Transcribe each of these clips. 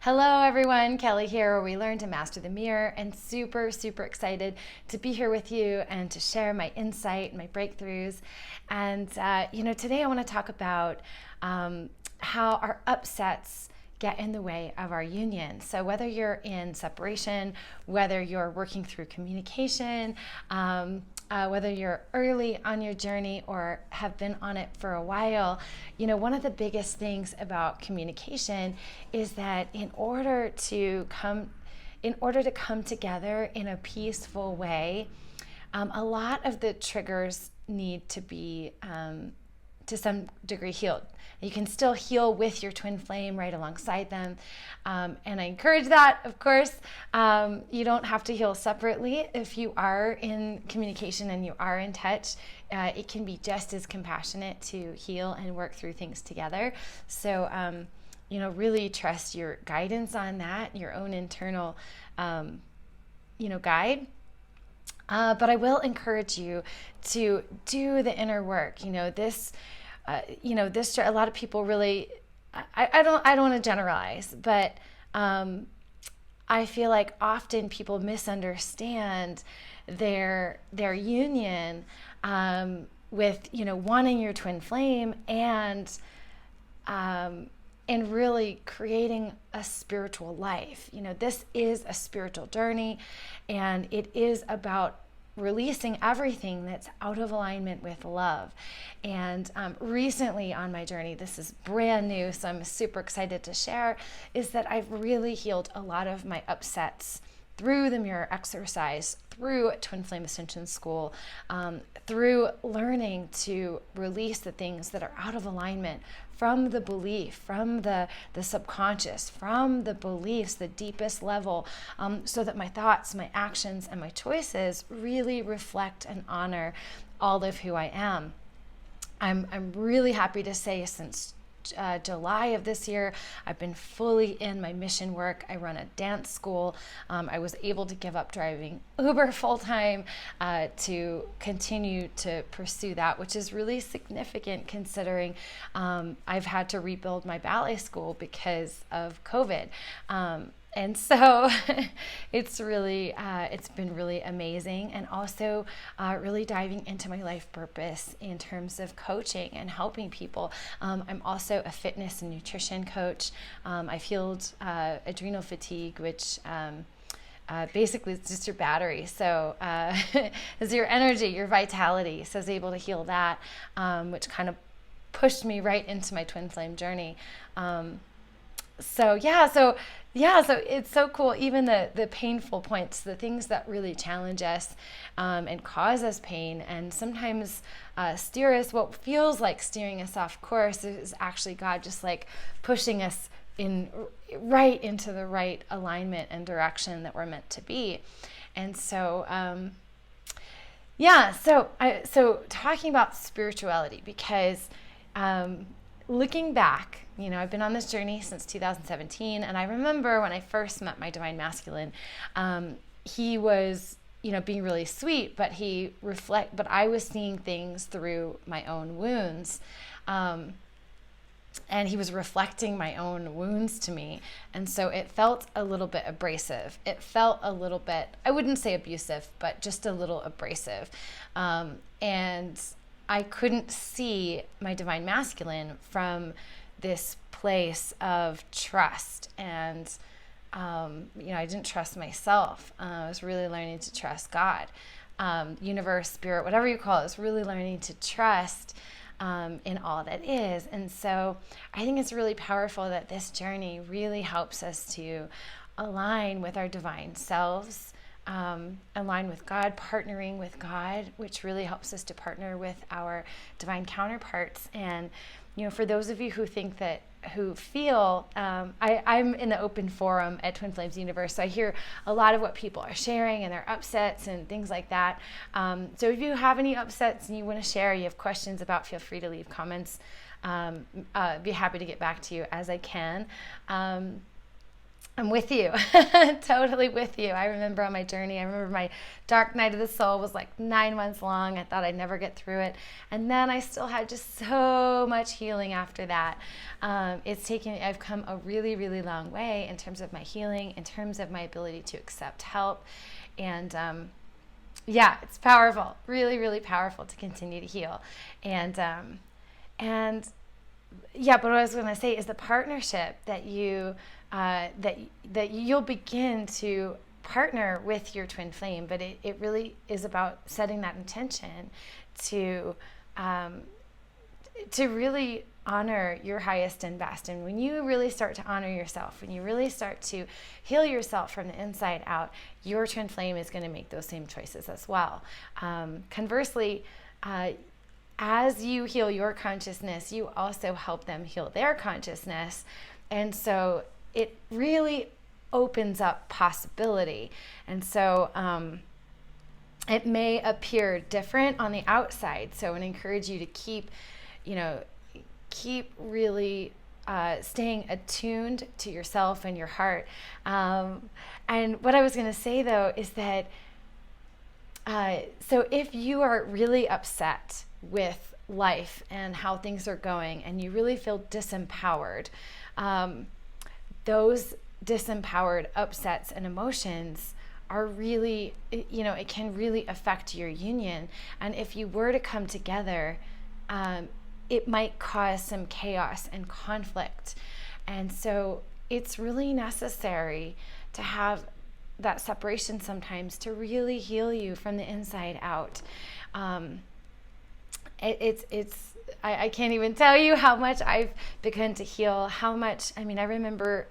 Hello everyone, Kelly here, where we learn to master the mirror, and super excited to be here with you and to share my insight, my breakthroughs. And today I want to talk about how our upsets get in the way of our union. So whether you're in separation, whether you're working through communication, whether you're early on your journey or have been on it for a while, one of the biggest things about communication is that in order to come together in a peaceful way, a lot of the triggers need to be to some degree healed. You can still heal with your twin flame right alongside them. And I encourage that, of course. You don't have to heal separately. If you are in communication and you are in touch, it can be just as compassionate to heal and work through things together. So, really trust your guidance on that, your own internal, guide. But I will encourage you to do the inner work. A lot of people really, I don't want to generalize, but I feel like often people misunderstand their union with wanting your twin flame and really creating a spiritual life. This is a spiritual journey, and it is about releasing everything that's out of alignment with love. And recently on my journey, this is brand new, so I'm super excited to share, is that I've really healed a lot of my upsets through the mirror exercise, through Twin Flame Ascension School, through learning to release the things that are out of alignment from the belief, from the subconscious, from the beliefs, the deepest level, so that my thoughts, my actions, and my choices really reflect and honor all of who I am. I'm really happy to say since July of this year, I've been fully in my mission work. I run a dance school. I was able to give up driving Uber full-time to continue to pursue that, which is really significant considering I've had to rebuild my ballet school because of COVID. And so it's been really amazing, and also really diving into my life purpose in terms of coaching and helping people. I'm also a fitness and nutrition coach. I've healed adrenal fatigue, which basically it's just your battery. So it's your energy, your vitality. So I was able to heal that, which kind of pushed me right into my twin flame journey. So it's so cool. Even the painful points, the things that really challenge us and cause us pain, and sometimes steer us, what feels like steering us off course, is actually God just like pushing us right into the right alignment and direction that we're meant to be. And so, so talking about spirituality, because looking back, I've been on this journey since 2017, and I remember when I first met my divine masculine, he was, being really sweet, but but I was seeing things through my own wounds, and he was reflecting my own wounds to me, and so it felt a little bit abrasive. It felt a little bit, I wouldn't say abusive, but just a little abrasive, and I couldn't see my divine masculine from this place of trust. And, I didn't trust myself. I was really learning to trust God, universe, spirit, whatever you call it. I was really learning to trust in all that is. And so I think it's really powerful that this journey really helps us to align with our divine selves, align with God, partnering with God, which really helps us to partner with our divine counterparts. And, for those of you who feel, I'm in the open forum at Twin Flames Universe, so I hear a lot of what people are sharing and their upsets and things like that. So if you have any upsets and you want to share, you have questions about, feel free to leave comments. Be happy to get back to you as I can. I'm with you, totally with you. I remember on my journey, I remember my dark night of the soul was like 9 months long. I thought I'd never get through it. And then I still had just so much healing after that. I've come a really, really long way in terms of my healing, in terms of my ability to accept help. And yeah, it's powerful, really, really powerful to continue to heal. And yeah, but what I was going to say is the partnership that that you'll begin to partner with your twin flame, but it really is about setting that intention to really honor your highest and best. And when you really start to honor yourself, when you really start to heal yourself from the inside out, your twin flame is going to make those same choices as well. Conversely, as you heal your consciousness, you also help them heal their consciousness. And so it really opens up possibility. And so it may appear different on the outside. So I would encourage you to keep really staying attuned to yourself and your heart. And what I was going to say, though, is that so if you are really upset with life and how things are going and you really feel disempowered, those disempowered upsets and emotions are really, it can really affect your union. And if you were to come together, it might cause some chaos and conflict. And so it's really necessary to have that separation sometimes to really heal you from the inside out. I can't even tell you how much I've begun to heal, how much, I remember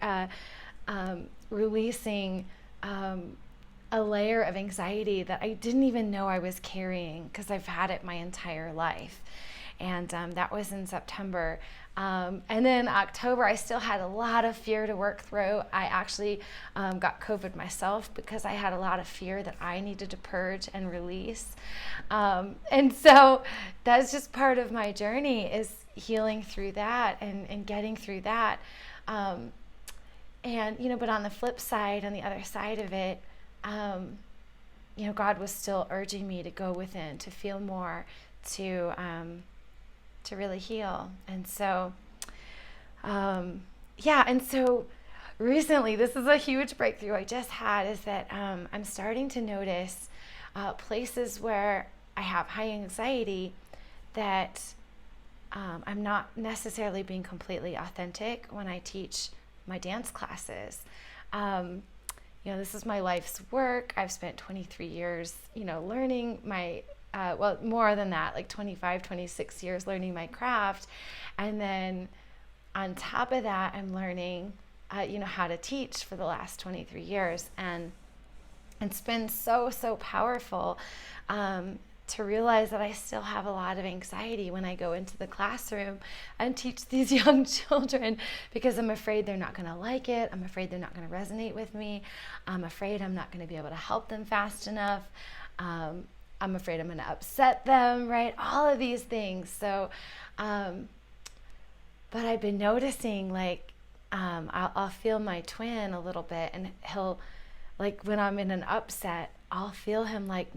releasing a layer of anxiety that I didn't even know I was carrying because I've had it my entire life. And that was in September. And then October, I still had a lot of fear to work through. I actually got COVID myself because I had a lot of fear that I needed to purge and release. And so that's just part of my journey, is healing through that and getting through that. And, but on the flip side, on the other side of it, God was still urging me to go within, to feel more, to really heal. And so, and so recently, this is a huge breakthrough I just had, is that I'm starting to notice places where I have high anxiety that I'm not necessarily being completely authentic when I teach my dance classes. This is my life's work. I've spent 23 years, learning my more than that, like 25, 26 years learning my craft. And then on top of that, I'm learning, how to teach for the last 23 years. And it's been so, so powerful to realize that I still have a lot of anxiety when I go into the classroom and teach these young children, because I'm afraid they're not going to like it. I'm afraid they're not going to resonate with me. I'm afraid I'm not going to be able to help them fast enough. I'm afraid I'm going to upset them, right? All of these things. So, but I've been noticing, like, I'll feel my twin a little bit, and he'll, like, when I'm in an upset, I'll feel him, like,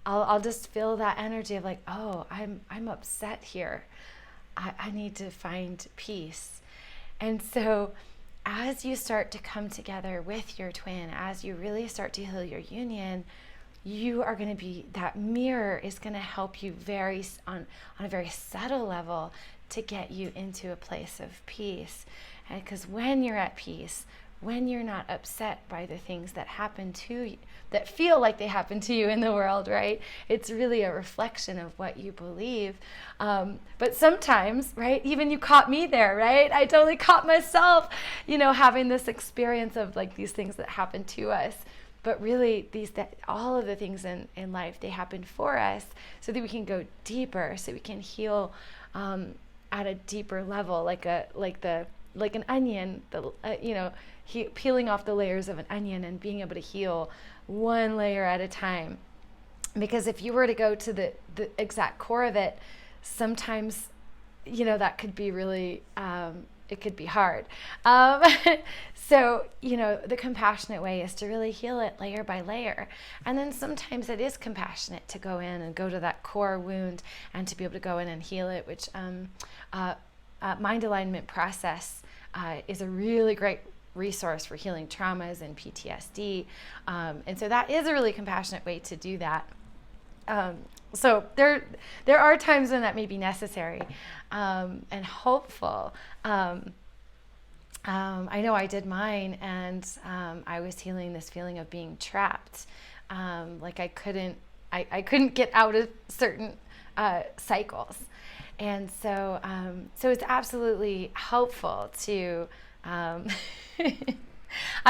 I'll just feel that energy of, like, oh, I'm upset here. I need to find peace. And so as you start to come together with your twin, as you really start to heal your union, you are going to be, that mirror is going to help you on a very subtle level to get you into a place of peace. And because when you're at peace, when you're not upset by the things that happen to you, that feel like they happen to you in the world, right? It's really a reflection of what you believe. But sometimes, right, even you caught me there, right? I totally caught myself, having this experience of, like, these things that happen to us. But really, all of the things in life, they happen for us so that we can go deeper, so we can heal at a deeper level, like an onion, peeling off the layers of an onion and being able to heal one layer at a time. Because if you were to go to the exact core of it, sometimes, that could be really it could be hard. Um, so, the compassionate way is to really heal it layer by layer. And then sometimes it is compassionate to go in and go to that core wound and to be able to go in and heal it, which mind alignment process is a really great resource for healing traumas and PTSD. And so that is a really compassionate way to do that. So there are times when that may be necessary and hopeful. I know I did mine, and I was healing this feeling of being trapped. Like I couldn't get out of certain cycles. And so it's absolutely helpful to, I'm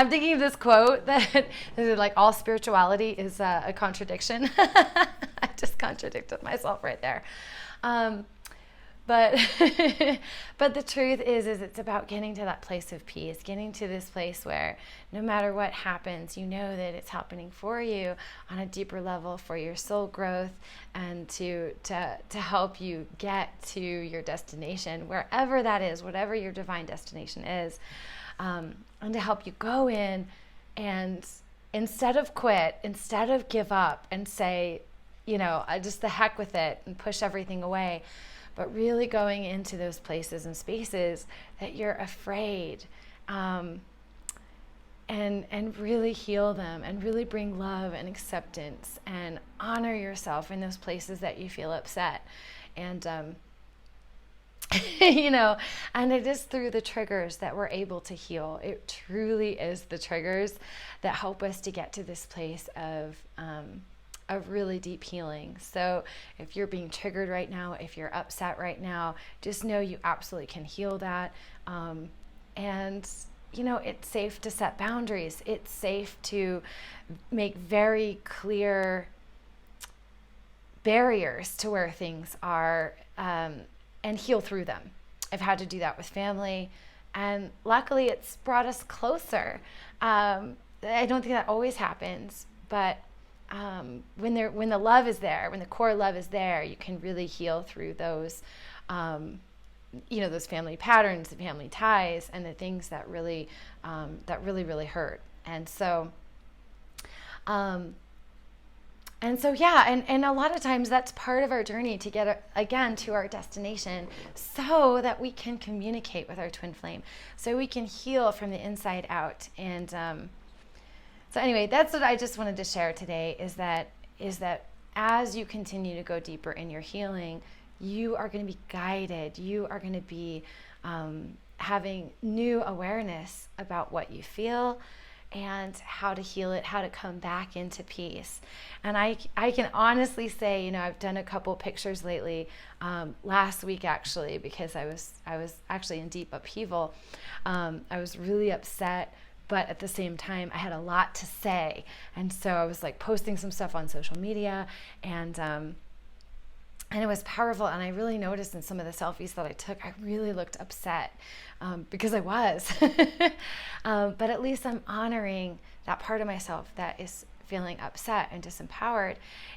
thinking of this quote that is like, all spirituality is a contradiction. I just contradicted myself right there. But but the truth is it's about getting to that place of peace, getting to this place where no matter what happens, you know that it's happening for you on a deeper level for your soul growth and to help you get to your destination, wherever that is, whatever your divine destination is, and to help you go in and instead of quit, instead of give up and say, just the heck with it and push everything away, but really going into those places and spaces that you're afraid, and really heal them and really bring love and acceptance and honor yourself in those places that you feel upset. And, and it is through the triggers that we're able to heal. It truly is the triggers that help us to get to this place of really deep healing. So if you're being triggered right now, if you're upset right now, just know you absolutely can heal that. And it's safe to set boundaries. It's safe to make very clear barriers to where things are, and heal through them. I've had to do that with family, and luckily it's brought us closer. I don't think that always happens, but when the love is there, when the core love is there, you can really heal through those, those family patterns, the family ties, and the things that really hurt. And so, and a lot of times that's part of our journey to get again to our destination, so that we can communicate with our twin flame, so we can heal from the inside out. And so anyway, that's what I just wanted to share today, is that as you continue to go deeper in your healing, you are going to be guided. You are going to be having new awareness about what you feel and how to heal it, how to come back into peace. And I can honestly say, I've done a couple pictures lately, last week actually, because I was actually in deep upheaval. I was really upset, but at the same time, I had a lot to say. And so I was like posting some stuff on social media, and it was powerful. And I really noticed in some of the selfies that I took, I really looked upset, because I was. But at least I'm honoring that part of myself that is feeling upset and disempowered.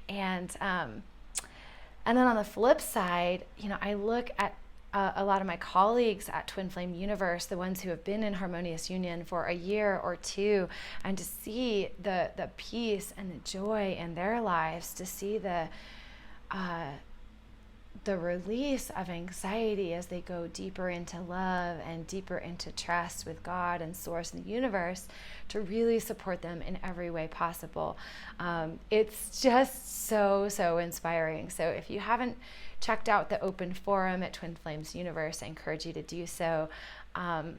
And then on the flip side, I look at a lot of my colleagues at Twin Flame Universe, the ones who have been in Harmonious Union for a year or two, and to see the peace and the joy in their lives, to see the release of anxiety as they go deeper into love and deeper into trust with God and Source and the universe, to really support them in every way possible. It's just so inspiring. So if you haven't checked out the open forum at Twin Flames Universe, I encourage you to do so. I've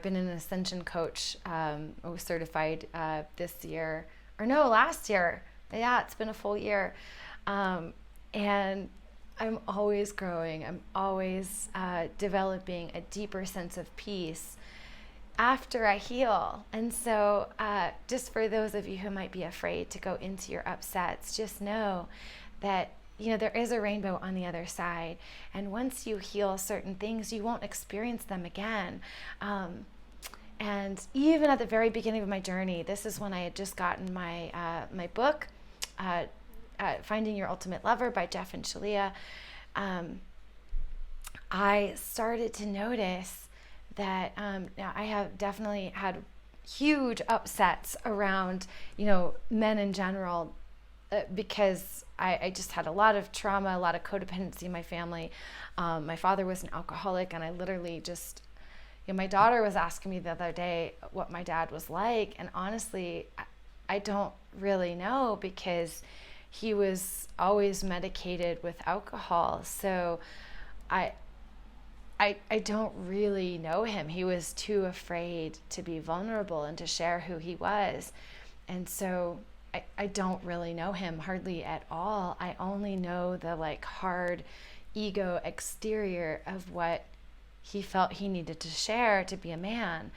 been an ascension coach. I was certified last year. Yeah, it's been a full year. And I'm always growing. I'm always developing a deeper sense of peace after I heal. And so just for those of you who might be afraid to go into your upsets, just know that there is a rainbow on the other side. And once you heal certain things, you won't experience them again. And even at the very beginning of my journey, this is when I had just gotten my book, Finding Your Ultimate Lover by Jeff and Shalia. I started to notice that now I have definitely had huge upsets around, men in general, because I just had a lot of trauma, a lot of codependency in my family. My father was an alcoholic, and I literally just, my daughter was asking me the other day what my dad was like, and honestly, I don't really know, because he was always medicated with alcohol. So I don't really know him. He was too afraid to be vulnerable and to share who he was. And so I don't really know him hardly at all. I only know the hard ego exterior of what he felt he needed to share to be a man.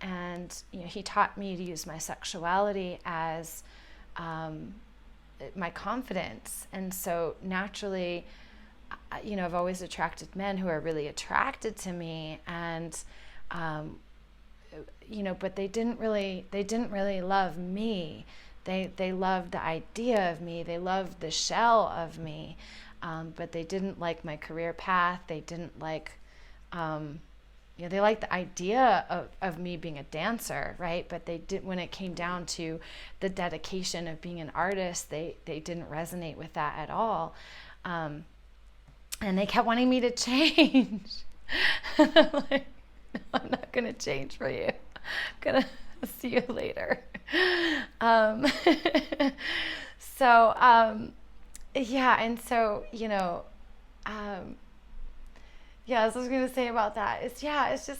And he taught me to use my sexuality as my confidence. And so naturally, I've always attracted men who are really attracted to me, and but they didn't really love me. They loved the idea of me. They loved the shell of me, but they didn't like my career path. They didn't like, they liked the idea of me being a dancer, right? But they did, when it came down to the dedication of being an artist, they didn't resonate with that at all. And they kept wanting me to change. I'm like, no, I'm not going to change for you. I'm going to see you later. So, and so, that's what I was going to say about that. It's just,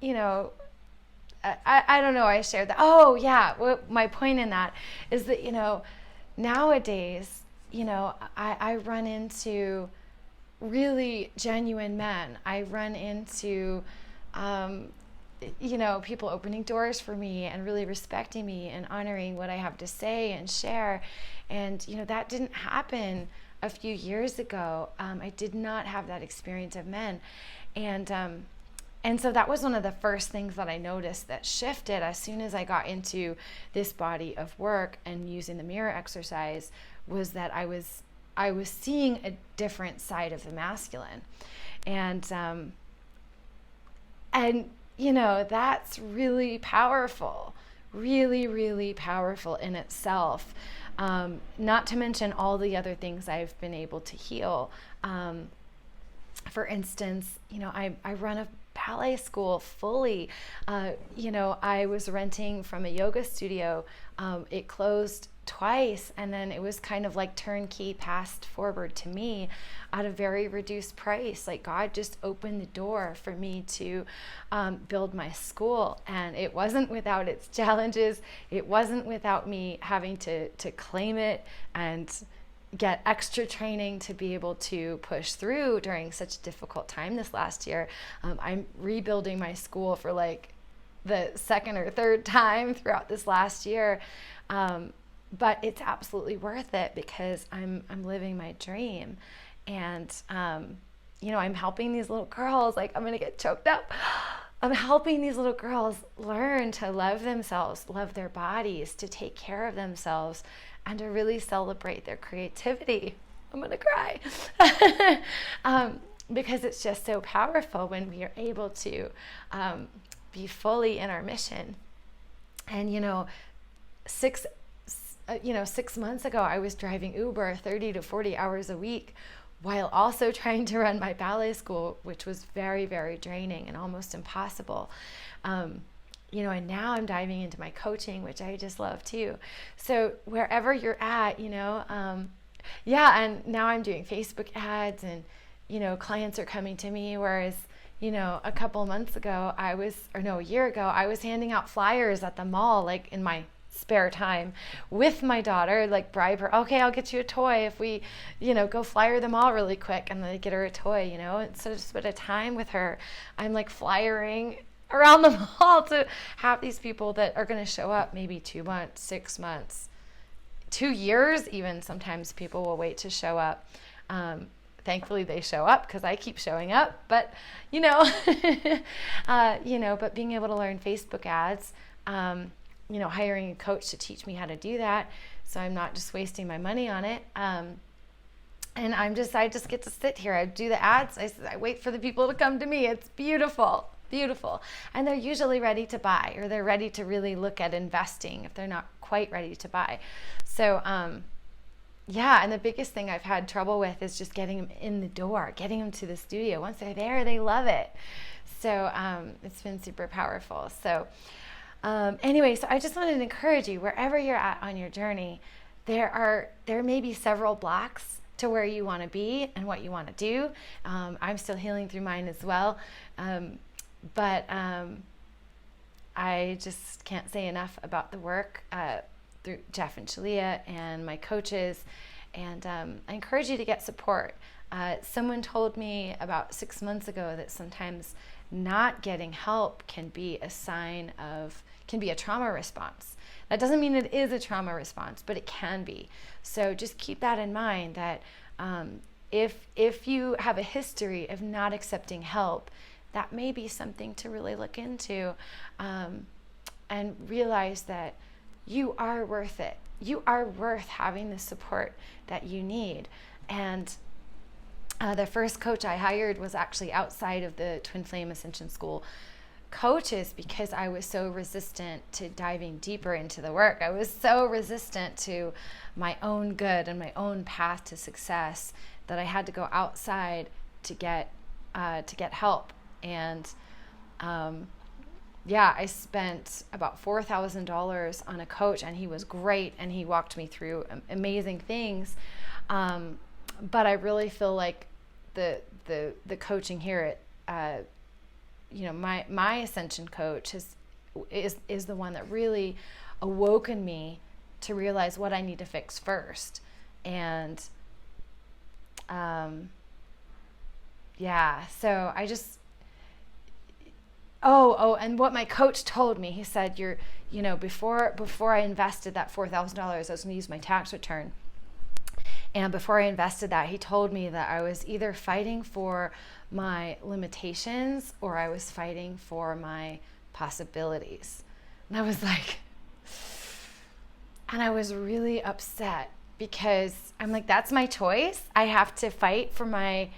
I don't know, I shared that. Oh, yeah, my point in that is that, nowadays, I run into really genuine men. I run into, people opening doors for me and really respecting me and honoring what I have to say and share. And, that didn't happen a few years ago. I did not have that experience of men. And so that was one of the first things that I noticed that shifted as soon as I got into this body of work and using the mirror exercise, was that I was seeing a different side of the masculine. And that's really powerful, really, really powerful in itself. Not to mention all the other things I've been able to heal. For instance, I run a ballet school fully. I was renting from a yoga studio. It closed twice, and then it was kind of like turnkey passed forward to me at a very reduced price. Like, God just opened the door for me to build my school, and it wasn't without its challenges. It wasn't without me having to claim it and get extra training to be able to push through during such a difficult time this last year. I'm rebuilding my school for the second or third time throughout this last year. But it's absolutely worth it, because I'm living my dream. And, I'm helping these little girls, I'm going to get choked up. I'm helping these little girls learn to love themselves, love their bodies, to take care of themselves, and to really celebrate their creativity. I'm going to cry. Because it's just so powerful when we are able to be fully in our mission. And, 6 months ago, I was driving Uber 30 to 40 hours a week while also trying to run my ballet school, which was very, very draining and almost impossible. And now I'm diving into my coaching, which I just love too. So wherever you're at, and now I'm doing Facebook ads, and, clients are coming to me, whereas, a couple months ago, a year ago, I was handing out flyers at the mall, in my spare time with my daughter, bribe her, okay, I'll get you a toy if we, go flyer them all really quick, and then I get her a toy, and so just spend a time with her. I'm flyering around the mall to have these people that are going to show up maybe 2 months, 6 months, 2 years even. Sometimes people will wait to show up. Thankfully they show up because I keep showing up, but but being able to learn Facebook ads, hiring a coach to teach me how to do that, so I'm not just wasting my money on it. And I just get to sit here. I do the ads. I wait for the people to come to me. It's beautiful, beautiful. And they're usually ready to buy, or they're ready to really look at investing if they're not quite ready to buy. So, yeah, and the biggest thing I've had trouble with is just getting them in the door, getting them to the studio. Once they're there, they love it. So it's been super powerful. So anyway, so I just wanted to encourage you, wherever you're at on your journey, there may be several blocks to where you want to be and what you want to do. I'm still healing through mine as well. But I just can't say enough about the work through Jeff and Shalia and my coaches. And I encourage you to get support. Someone told me about 6 months ago that sometimes not getting help can be a trauma response. That doesn't mean it is a trauma response, but it can be. So just keep that in mind, that if you have a history of not accepting help, that may be something to really look into, and realize that you are worth it. You are worth having the support that you need. And the first coach I hired was actually outside of the Twin Flame Ascension School coaches, because I was so resistant to diving deeper into the work. I was so resistant to my own good and my own path to success that I had to go outside to get help. And I spent about $4,000 on a coach, and he was great, and he walked me through amazing things. But I really feel like the coaching here at my ascension coach is the one that really awoken me to realize what I need to fix first. And so I just and what my coach told me, he said, before I invested that $4,000, I was going to use my tax return. And before I invested that, he told me that I was either fighting for my limitations or I was fighting for my possibilities. And I was like, and I was really upset, because I'm like, that's my choice. I have to fight for my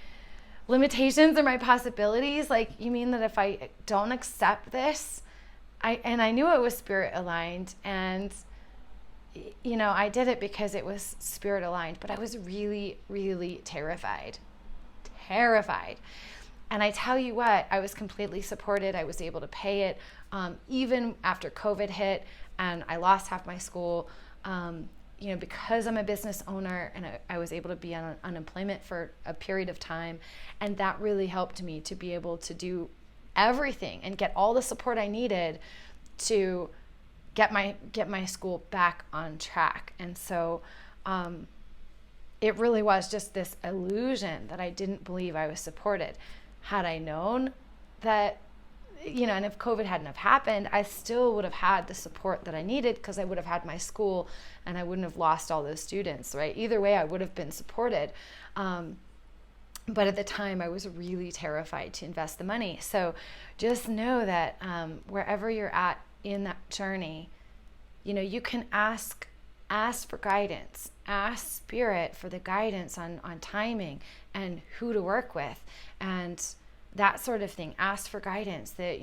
limitations or my possibilities. Like, you mean that if I don't accept this, I knew it was spirit aligned, and I did it because it was spirit aligned, but I was really, really terrified. And I tell you what, I was completely supported. I was able to pay it, even after COVID hit and I lost half my school, because I'm a business owner, and I was able to be on unemployment for a period of time. And that really helped me to be able to do everything and get all the support I needed to get my school back on track. And so it really was just this illusion that I didn't believe I was supported. Had I known that, and if COVID hadn't have happened, I still would have had the support that I needed, because I would have had my school and I wouldn't have lost all those students, right? Either way, I would have been supported. But at the time, I was really terrified to invest the money. So just know that wherever you're at in that journey, you can ask for guidance, ask spirit for the guidance on timing and who to work with and that sort of thing. Ask for guidance. That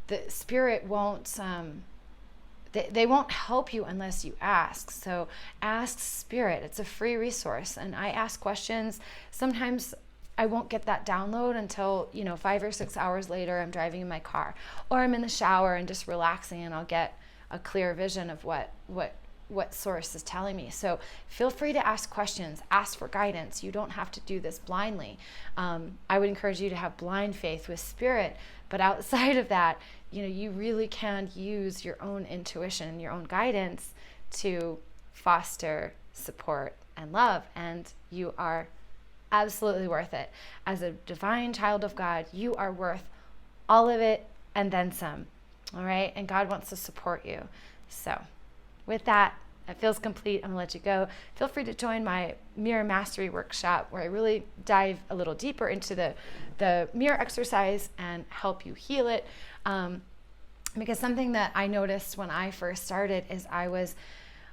the spirit won't they won't help you unless you ask. So ask spirit. It's a free resource, and I ask questions. Sometimes I won't get that download until 5 or 6 hours later. I'm driving in my car, or I'm in the shower and just relaxing, and I'll get a clear vision of what source is telling me. So feel free to ask questions, ask for guidance. You don't have to do this blindly. I would encourage you to have blind faith with spirit, but outside of that, you really can use your own intuition, your own guidance to foster support and love, and you are absolutely worth it. As a divine child of God, you are worth all of it and then some. All right? And God wants to support you. So with that, it feels complete. I'm going to let you go. Feel free to join my Mirror Mastery Workshop, where I really dive a little deeper into the mirror exercise and help you heal it. Because something that I noticed when I first started is I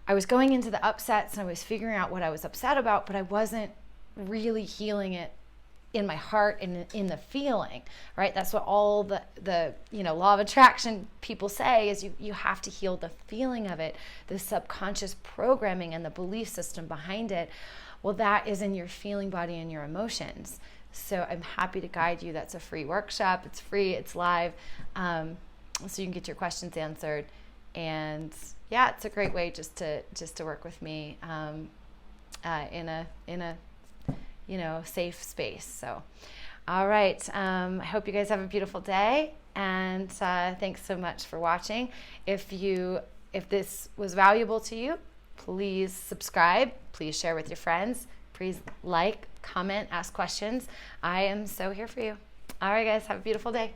I was going into the upsets and I was figuring out what I was upset about, but I wasn't really healing it in my heart and in the feeling, right? That's what all the law of attraction people say, is you have to heal the feeling of it, the subconscious programming and the belief system behind it. Well, that is in your feeling body and your emotions. So I'm happy to guide you. That's a free workshop. It's free, it's live. So you can get your questions answered. And yeah, it's a great way just to work with me in a safe space. So, all right. I hope you guys have a beautiful day, and thanks so much for watching. If this was valuable to you, please subscribe. Please share with your friends. Please like, comment, ask questions. I am so here for you. All right, guys, have a beautiful day.